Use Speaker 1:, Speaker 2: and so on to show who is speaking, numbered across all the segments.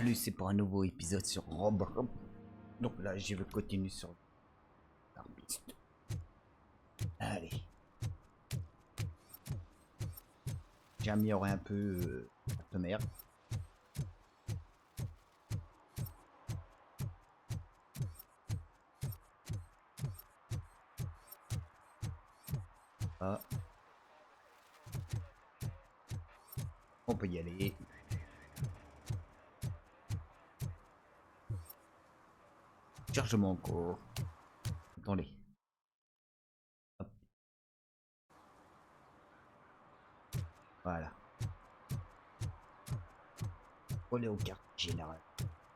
Speaker 1: Salut, c'est pour un nouveau épisode sur Robocop. Donc là, je vais continuer sur l'artiste. Allez. J'ai amélioré un peu la tonnerre. Ah. On peut y aller. Chargement en cours. Attendez. Hop. Voilà. On est au quartier général.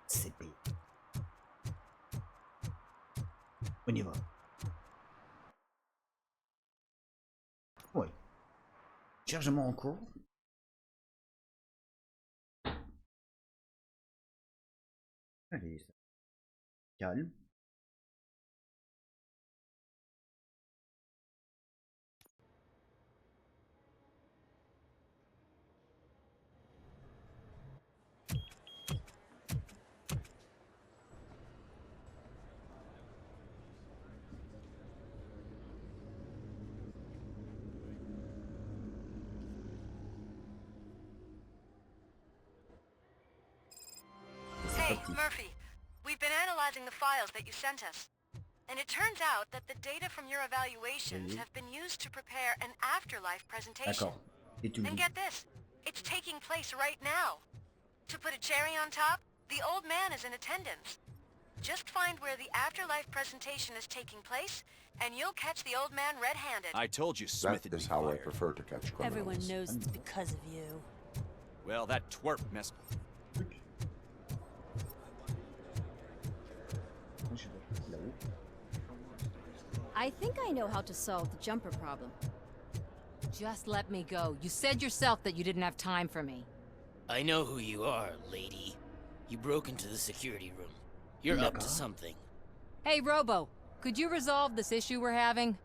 Speaker 1: CP. On y va. Ouais. Chargement en cours. Allez, ça calme.
Speaker 2: Hey, Murphy. We've been analyzing the files that you sent us. And it turns out that the data from your evaluations have been used to prepare an afterlife presentation.
Speaker 1: D'accord. Et tout.
Speaker 2: And get this, it's taking place right now. To put a cherry on top, the old man is in attendance. Just find where the afterlife presentation is taking place, and you'll catch the old man red-handed.
Speaker 3: I told you Smith
Speaker 4: That is how I prefer to catch criminals.
Speaker 5: Everyone knows it's because of you.
Speaker 3: Well, that twerp messed.
Speaker 5: I think I know how to solve the jumper problem.
Speaker 6: Just let me go. You said yourself that you didn't have time for me.
Speaker 7: I know who you are, lady. You broke into the security room. You're up to something.
Speaker 6: Hey, Robo, could you resolve this issue we're having?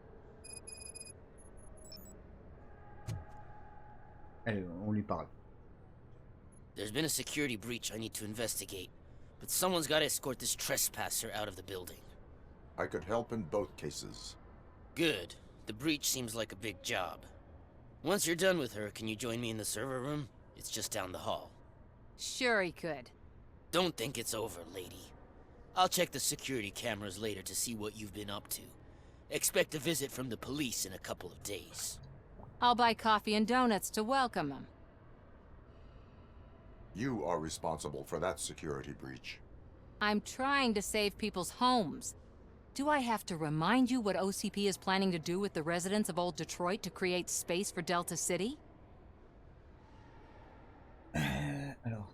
Speaker 1: Allez, on lui parle.
Speaker 7: There's been a security breach I need to investigate, but someone's got to escort this trespasser out of the building.
Speaker 4: I could help in both cases.
Speaker 7: Good. The breach seems like a big job. Once you're done with her, can you join me in the server room? It's just down the hall.
Speaker 6: Sure he could.
Speaker 7: Don't think it's over, lady. I'll check the security cameras later to see what you've been up to. Expect a visit from the police in a couple of days.
Speaker 6: I'll buy coffee and donuts to welcome him.
Speaker 4: You are responsible for that security breach.
Speaker 6: I'm trying to save people's homes. Do I have to remind you what OCP is planning to do with the residents of Old Detroit to create space for Delta City?
Speaker 1: Alors.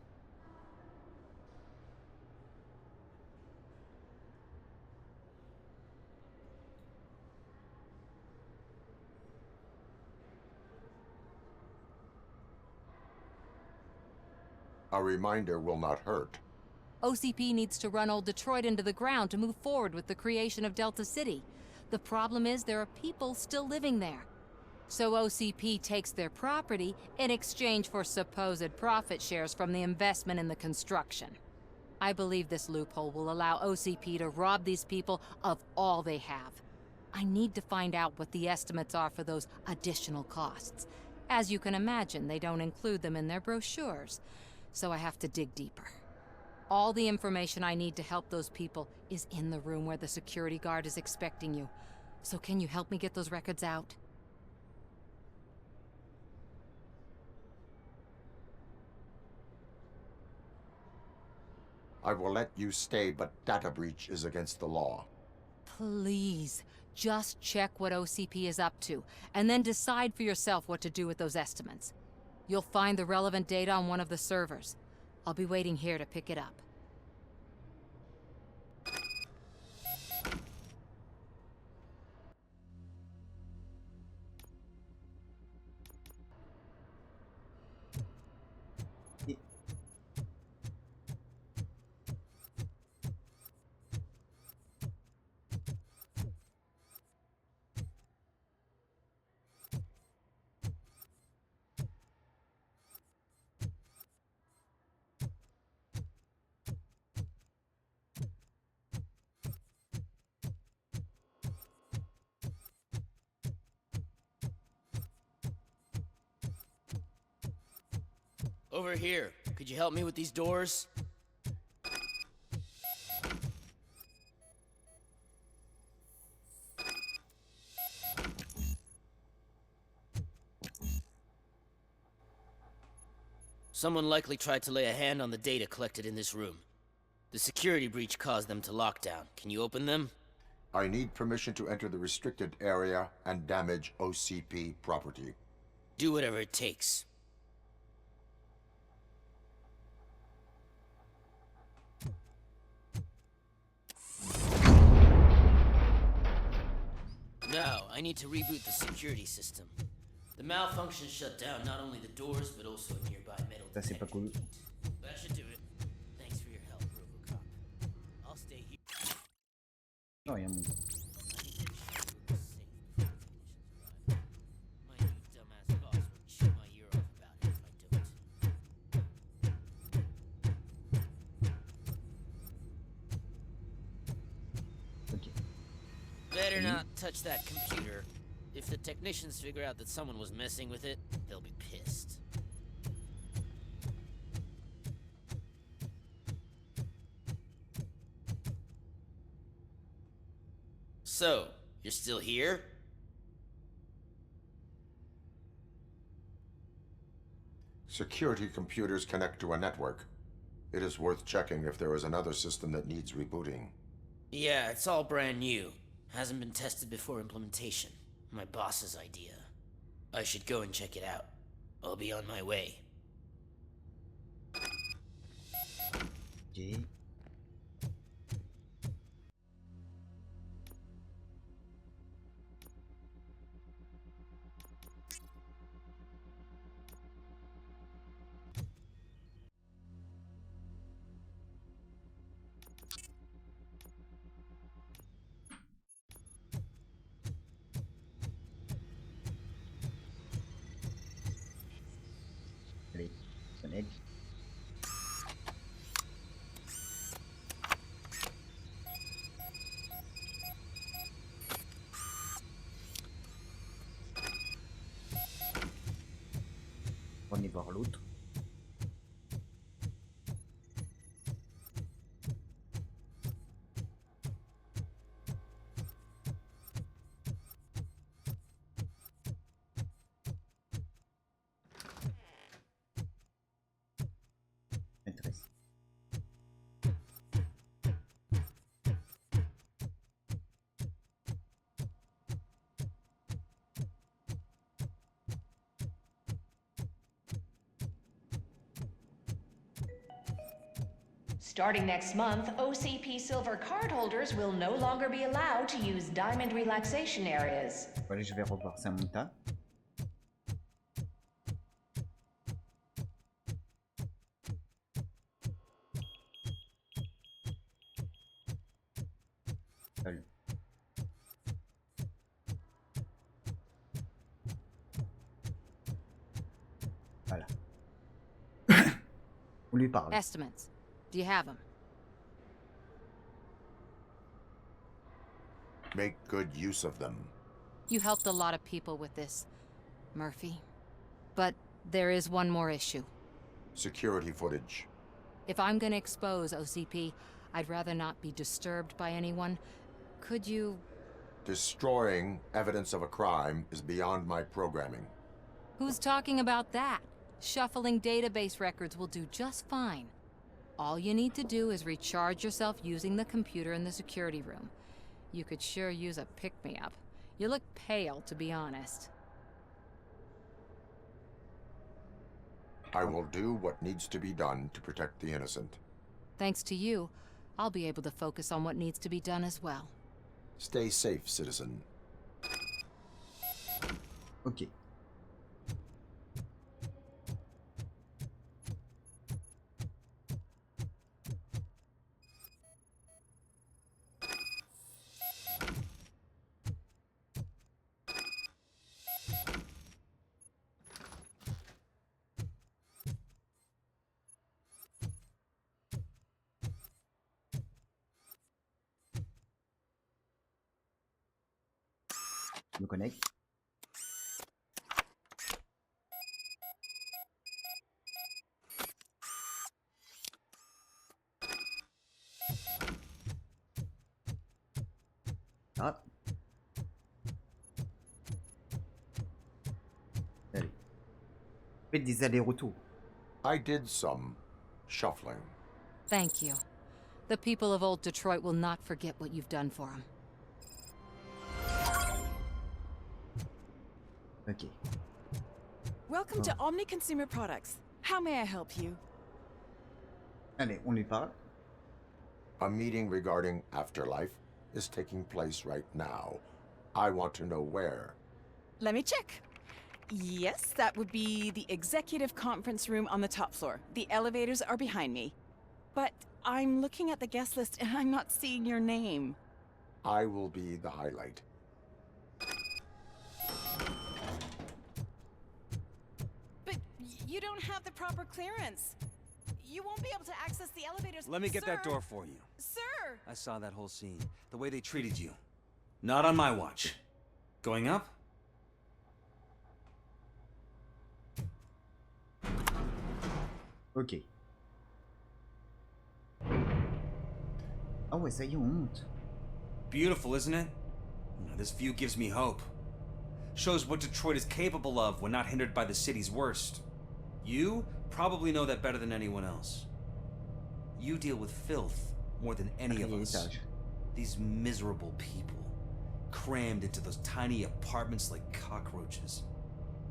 Speaker 4: A reminder will not hurt.
Speaker 6: OCP needs to run Old Detroit into the ground to move forward with the creation of Delta City. The problem is there are people still living there. So OCP takes their property in exchange for supposed profit shares from the investment in the construction. I believe this loophole will allow OCP to rob these people of all they have. I need to find out what the estimates are for those additional costs. As you can imagine, they don't include them in their brochures, so I have to dig deeper. All the information I need to help those people is in the room where the security guard is expecting you. So can you help me get those records out?
Speaker 4: I will let you stay, but data breach is against the law.
Speaker 6: Please, just check what OCP is up to, and then decide for yourself what to do with those estimates. You'll find the relevant data on one of the servers. I'll be waiting here to pick it up.
Speaker 7: Over here. Could you help me with these doors? Someone likely tried to lay a hand on the data collected in this room. The security breach caused them to lock down. Can you open them?
Speaker 4: I need permission to enter the restricted area and damage OCP property.
Speaker 7: Do whatever it takes. Now, I need to reboot the security system. The malfunction shut down not only the doors, but also a nearby metal
Speaker 1: Ça, c'est pas
Speaker 7: detector.
Speaker 1: cool.
Speaker 7: That should do it. Thanks for your help, Robocop. I'll stay here.
Speaker 1: Non, rien, mon gars.
Speaker 7: My new dumbass boss will chew my ear off about it if I don't.
Speaker 1: Ok.
Speaker 7: Better not touch that computer. If the technicians figure out that someone was messing with it, they'll be pissed. So, you're still here?
Speaker 4: Security computers connect to a network. It is worth checking if there is another system that needs rebooting.
Speaker 7: Yeah, it's all brand new. Hasn't been tested before implementation. My boss's idea. I should go and check it out. I'll be on my way.
Speaker 1: Ok. Allez, connecte. On y voir l'autre. Intéressant.
Speaker 8: Starting next month, OCP Silver cardholders will no longer be allowed to use diamond relaxation areas.
Speaker 1: Voilà, je vais revoir Samantha. Salut. Voilà. On lui parle.
Speaker 6: Estimates. Do you have them?
Speaker 4: Make good use of them.
Speaker 6: You helped a lot of people with this, Murphy. But there is one more issue.
Speaker 4: Security footage.
Speaker 6: If I'm gonna expose OCP, I'd rather not be disturbed by anyone. Could you...
Speaker 4: Destroying evidence of a crime is beyond my programming.
Speaker 6: Who's talking about that? Shuffling database records will do just fine. All you need to do is recharge yourself using the computer in the security room. You could sure use a pick-me-up. You look pale, to be honest.
Speaker 4: I will do what needs to be done to protect the innocent.
Speaker 6: Thanks to you, I'll be able to focus on what needs to be done as well.
Speaker 4: Stay safe, citizen.
Speaker 1: Ok. Je me connecte. Ah. Allez. Faites des allers-retours.
Speaker 4: I did some shuffling.
Speaker 6: Thank you. The people of Old Detroit will not forget what you've done for them.
Speaker 1: Ok.
Speaker 9: Welcome to Omni Consumer Products. How may I help you?
Speaker 1: Allez, on lui parle.
Speaker 4: A meeting regarding afterlife is taking place right now. I want to know where.
Speaker 9: Let me check. Yes, that would be the executive conference room on the top floor. The elevators are behind me. But I'm looking at the guest list and I'm not seeing your name.
Speaker 4: I will be the highlight.
Speaker 9: But you don't have the proper clearance. You won't be able to access the elevators.
Speaker 3: Let me get that
Speaker 9: Sir!
Speaker 3: door for you.
Speaker 9: Sir!
Speaker 3: I saw that whole scene. The way they treated you. Not on my watch. Going up?
Speaker 1: Ok. Ah ouais, ça y est, on monte.
Speaker 3: Beautiful, isn't it? This view gives me hope. Shows what Detroit is capable of when not hindered by the city's worst. You probably know that better than anyone else. You deal with filth more than any of us.
Speaker 1: Étage.
Speaker 3: These miserable people, crammed into those tiny apartments like cockroaches.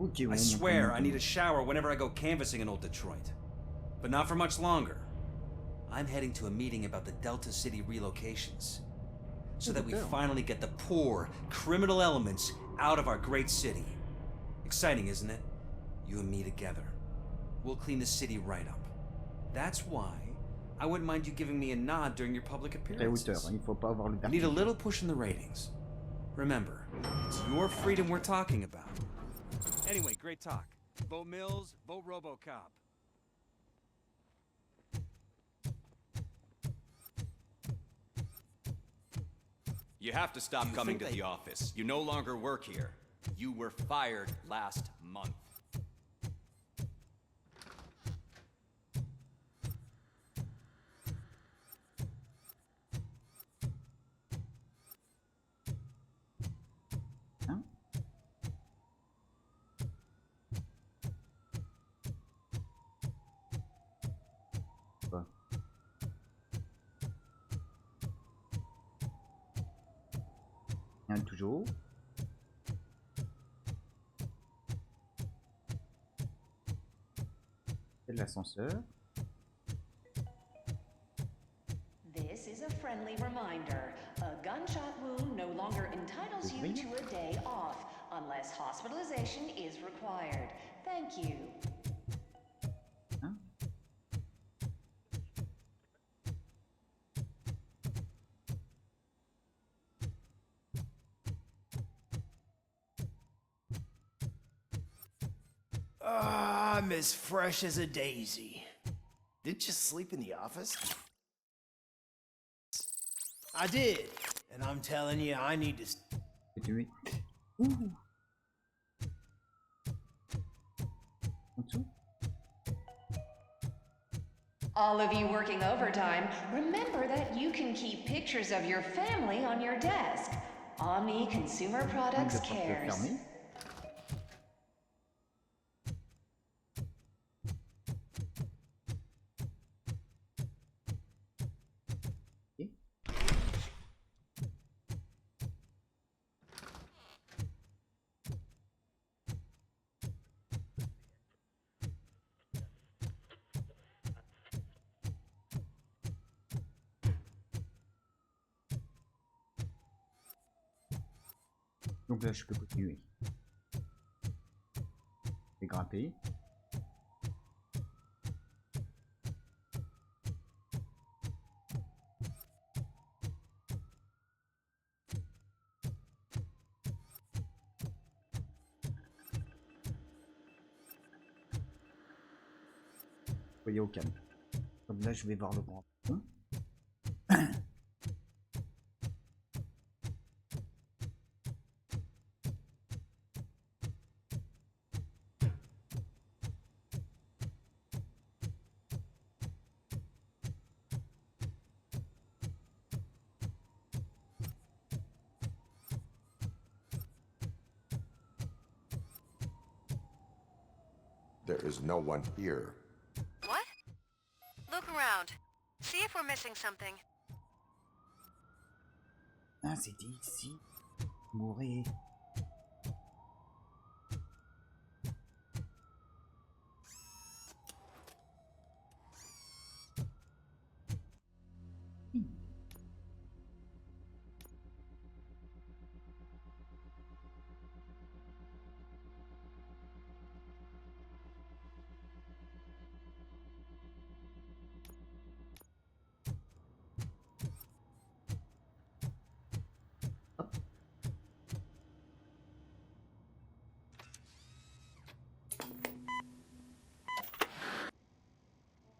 Speaker 1: Ok, on
Speaker 3: I
Speaker 1: monte,
Speaker 3: swear
Speaker 1: on
Speaker 3: I
Speaker 1: monte.
Speaker 3: need a shower whenever I go canvassing in old Detroit. But not for much longer. I'm heading to a meeting about the Delta City relocations. So that we finally get the poor, criminal elements out of our great city. Exciting, isn't it? You and me together. We'll clean the city right up. That's why I wouldn't mind you giving me a nod during your public
Speaker 1: Très
Speaker 3: appearances.
Speaker 1: hauteur, il faut pas avoir le
Speaker 3: I need a
Speaker 1: vertige.
Speaker 3: little push in the ratings. Remember, it's your freedom we're talking about. Anyway, great talk. Vote Mills, vote Robocop.
Speaker 10: You have to stop coming to the office. You no longer work here. You were fired last month.
Speaker 1: Hein? Quoi? Rien toujours. C'est de l'ascenseur.
Speaker 8: This is a friendly reminder. A gunshot wound no longer entitles you to a day off, unless hospitalization is required. Thank you.
Speaker 1: Hein?
Speaker 11: I'm as fresh as a daisy. Didn't you sleep in the office? I did, and I'm telling you, I need to.
Speaker 1: Continuez. Ouh. En dessous?
Speaker 8: All of you working overtime, remember that you can keep pictures of your family on your desk. Omni Consumer
Speaker 1: Donc,
Speaker 8: Products
Speaker 1: je pense le
Speaker 8: cares.
Speaker 1: fermer. Ok. Donc là, je peux continuer. Je vais grimper. Soyez au calme. Donc là, je vais voir le grand pont.
Speaker 4: There is no one here.
Speaker 2: What? Look around. See if we're missing something.
Speaker 1: Ah, c'était ici. Mourir.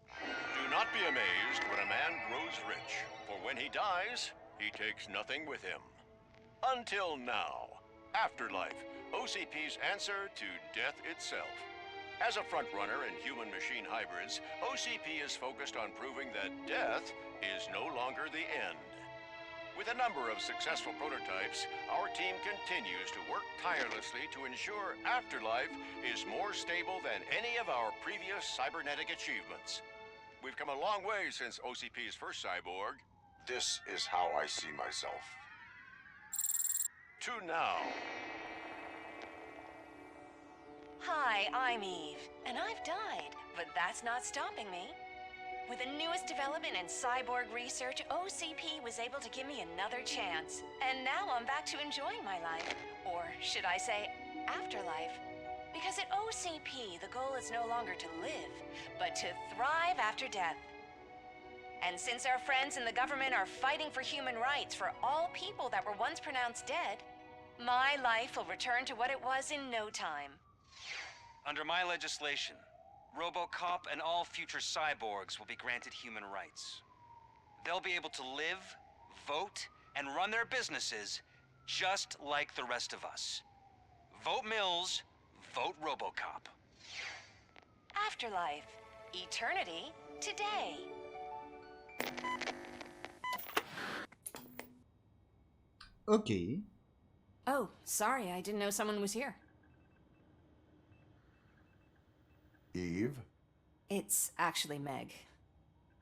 Speaker 12: Do not be amazed when a man grows rich, for when he dies, he takes nothing with him. Until now. Afterlife, OCP's answer to death itself. As a frontrunner in human-machine hybrids, OCP is focused on proving that death is no longer the end. With a number of successful prototypes, our team continues to work tirelessly to ensure Afterlife is more stable than any of our previous cybernetic achievements. We've come a long way since OCP's first cyborg.
Speaker 4: This is how I see myself.
Speaker 12: To now.
Speaker 8: Hi, I'm Eve, and I've died, but that's not stopping me. With the newest development in cyborg research, OCP was able to give me another chance. And now I'm back to enjoying my life. Or should I say, afterlife? Because at OCP, the goal is no longer to live, but to thrive after death. And since our friends in the government are fighting for human rights for all people that were once pronounced dead, my life will return to what it was in no time.
Speaker 3: Under my legislation, Robocop and all future cyborgs will be granted human rights. They'll be able to live, vote, and run their businesses just like the rest of us. Vote Mills, vote Robocop.
Speaker 8: Afterlife. Eternity. Today.
Speaker 1: Ok.
Speaker 9: Oh, sorry, I didn't know someone was here.
Speaker 4: Eve,
Speaker 9: It's actually Meg.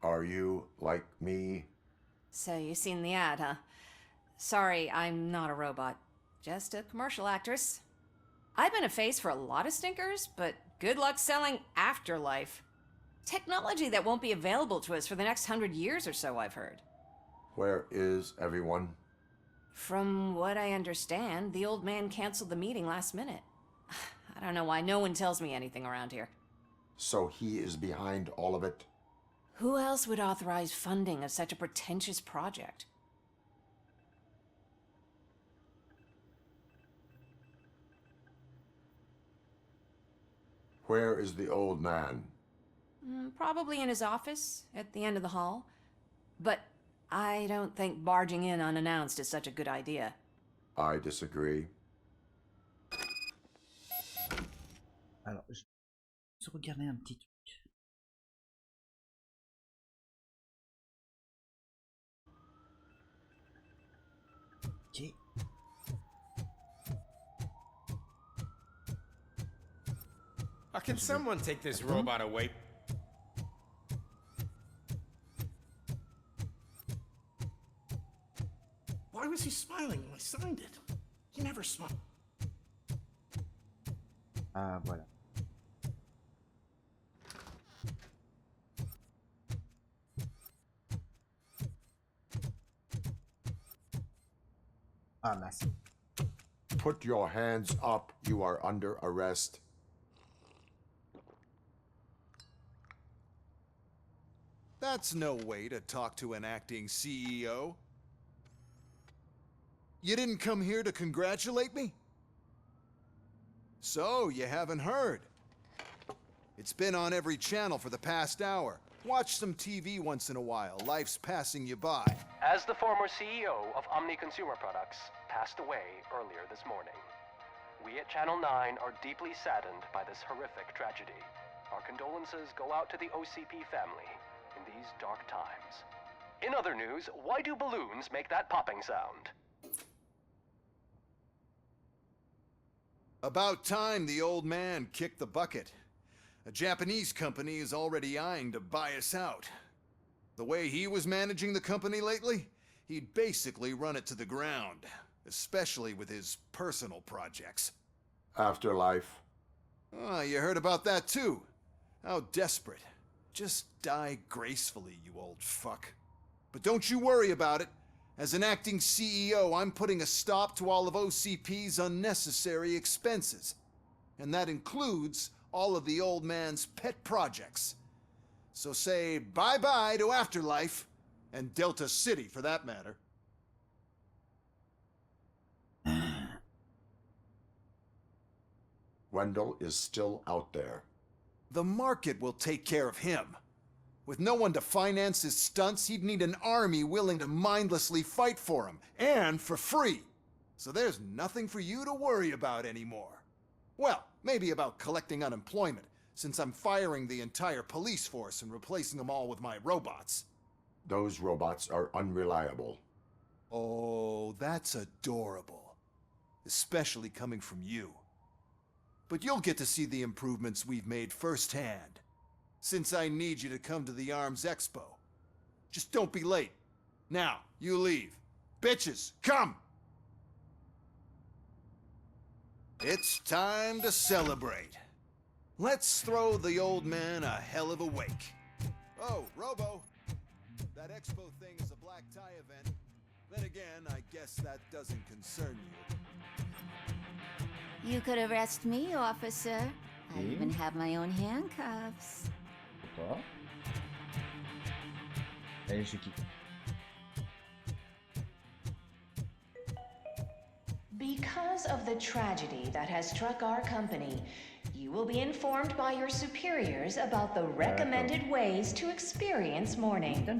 Speaker 4: are you like me?
Speaker 9: So you've seen the ad, huh? Sorry, I'm not a robot. Just a commercial actress. I've been a face for a lot of stinkers, but good luck selling Afterlife. Technology that won't be available to us for the next 100 years or so, I've heard.
Speaker 4: Where is everyone?
Speaker 9: From what I understand, the old man canceled the meeting last minute. I don't know why no one tells me anything around here.
Speaker 4: So he is behind all of it?
Speaker 9: Who else would authorize funding of such a pretentious project?
Speaker 4: Where is the old man?
Speaker 9: Probably in his office, at the end of the hall. But I don't think barging in unannounced is such a good idea.
Speaker 4: I disagree.
Speaker 1: Alors, je vais regarder un petit truc. Ok.
Speaker 13: Can someone take this robot away?
Speaker 11: Why was he smiling when I signed it? He never smiled.
Speaker 1: Ah, voilà. Ah, mince.
Speaker 4: Put your hands up. You are under arrest.
Speaker 14: That's no way to talk to an acting CEO. You didn't come here to congratulate me? So, you haven't heard. It's been on every channel for the past hour. Watch some TV once in a while. Life's passing you by.
Speaker 15: As the former CEO of Omni Consumer Products passed away earlier this morning, we at Channel 9 are deeply saddened by this horrific tragedy. Our condolences go out to the OCP family in these dark times. In other news, why do balloons make that popping sound?
Speaker 14: About time the old man kicked the bucket. A Japanese company is already eyeing to buy us out. The way he was managing the company lately, he'd basically run it to the ground, especially with his personal projects.
Speaker 4: Afterlife.
Speaker 14: Oh, you heard about that too. How desperate. Just die gracefully, you old fuck. But don't you worry about it. As an acting CEO, I'm putting a stop to all of OCP's unnecessary expenses. And that includes all of the old man's pet projects. So say bye-bye to Afterlife, and Delta City for that matter.
Speaker 4: Wendell is still out there.
Speaker 14: The market will take care of him. With no one to finance his stunts, he'd need an army willing to mindlessly fight for him, and for free. So there's nothing for you to worry about anymore. Well, maybe about collecting unemployment, since I'm firing the entire police force and replacing them all with my robots.
Speaker 4: Those robots are unreliable.
Speaker 14: Oh, that's adorable. Especially coming from you. But you'll get to see the improvements we've made firsthand. Since I need you to come to the Arms Expo. Just don't be late. Now, you leave. Bitches, come! It's time to celebrate. Let's throw the old man a hell of a wake. Oh, Robo. That expo thing is a black tie event. Then again, I guess that doesn't concern you.
Speaker 5: You could arrest me, officer. I even have my own handcuffs.
Speaker 1: Pourquoi? Allez, je quitte.
Speaker 8: Because of the tragedy that has struck our company, you will be informed by your superiors about the recommended ways to experience mourning. The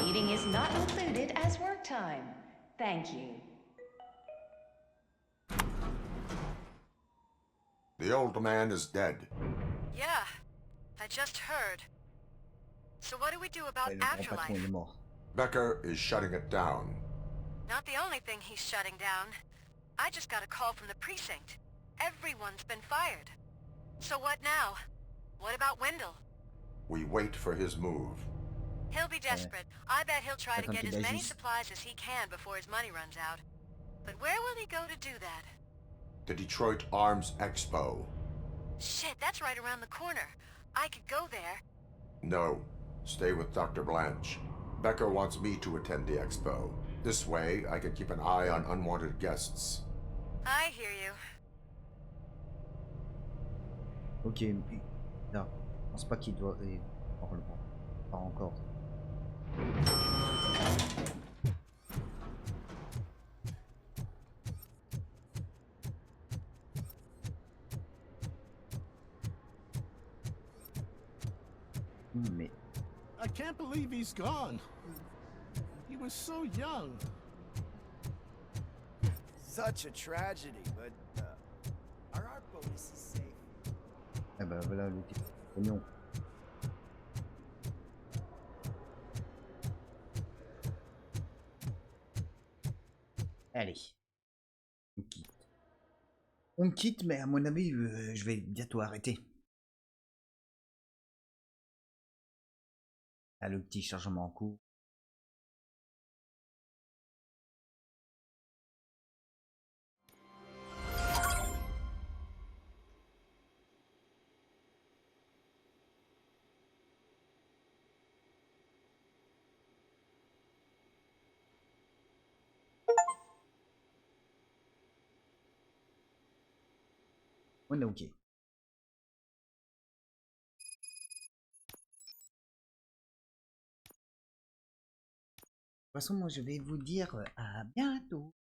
Speaker 8: meeting is not included as work time. Thank you.
Speaker 4: The old man is dead.
Speaker 2: Yeah, I just heard. So what do we do about Afterlife?
Speaker 4: Becker is shutting it down.
Speaker 2: Not the only thing he's shutting down. I just got a call from the precinct. Everyone's been fired. So what now? What about Wendell?
Speaker 4: We wait for his move.
Speaker 2: He'll be desperate. I bet he'll try to get as many supplies as he can before his money runs out. But where will he go to do that?
Speaker 4: The Detroit Arms Expo.
Speaker 2: Shit, that's right around the corner. I could go there.
Speaker 4: No. Stay with Dr. Blanche. Becker wants me to attend the expo. This way, I can keep an eye on unwanted guests.
Speaker 2: I hear you.
Speaker 1: Ok, non, je pense pas qu'il doit... Pas encore. Mais...
Speaker 16: I can't believe he's gone. He was so young.
Speaker 11: Such a tragedy, but are our bonuses safe?
Speaker 1: Ah bah voilà le pognon. Allez. On quitte. On quitte, mais à mon avis, je vais bientôt arrêter. Ah, le petit chargement en cours. On est ok. De toute façon, moi je vais vous dire à bientôt.